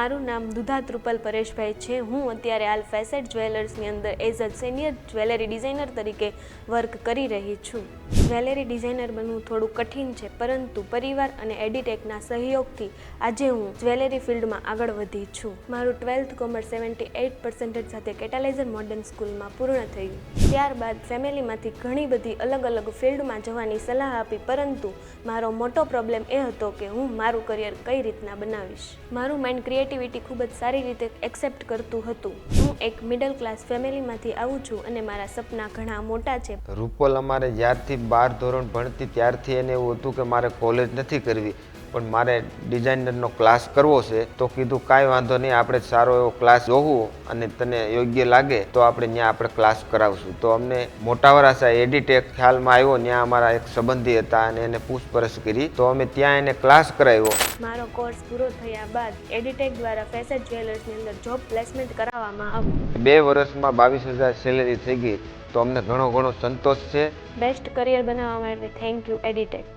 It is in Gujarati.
મારું નામ દુધા ત્રુપલ પરેશભાઈ છે. હું અત્યારે હાલ ફેસેટ જ્વેલર્સની અંદર as a senior jewellery designer તરીકે વર્ક કરી રહી છું. જ્વેલરી ડિઝાઇનર બનવું થોડું કઠિન છે, પરંતુ પરિવાર અને એડિટેકના સહયોગથી આજે હું જ્વેલરી ફિલ્ડમાં આગળ વધી છું. મારું 12th કોમર્સ 78% સાથે કેટલાઇઝર મોડર્ન સ્કૂલમાં પૂર્ણ થયું. ત્યારબાદ ફેમિલીમાંથી ઘણી બધી અલગ અલગ ફિલ્ડમાં જવાની સલાહ આપી, પરંતુ મારો મોટો પ્રોબ્લેમ એ હતો કે હું મારું કરિયર કઈ રીતના બનાવીશ. મારું માઇન્ડ ક્રિએટિવિટી ખૂબ જ સારી રીતે એક્સેપ્ટ કરતું હતું. હું એક મિડલ ક્લાસ ફેમિલીમાંથી આવું છું અને મારા સપના ઘણા મોટા છે. રૂપલ અમારે જ્યારથી 12 ધોરણ ભણતી ત્યારથી એને એવું હતું કે મારે કોલેજ નથી કરવી, પણ મારે ડિઝાઇનરનો ક્લાસ કરવો છે. તો કીધું કાંઈ વાંધો નહીં, આપણે સારો એવો ક્લાસ જોવું અને તને યોગ્ય લાગે તો આપણે ત્યાં આપણે ક્લાસ કરાવશું. તો અમને મોટા વરાસા એડિટેક ખ્યાલમાં આવ્યો, ત્યાં અમારા એક સંબંધી હતા અને એને પૂછપરછ કરી, તો અમે ત્યાં એને ક્લાસ કરાવ્યો. મારો કોર્સ પૂરો થયા બાદ એડિટેક દ્વારા ફેસેટ જ્વેલર્સની અંદર જોબ પ્લેસમેન્ટ કરાવવામાં આવ્યું. 2 વર્ષમાં 22,000 સેલેરી થઈ ગઈ, તો અમને ઘણો સંતોષ છે. બેસ્ટ કરિયર બનાવવા માટે થેન્ક યુ એડિટેક.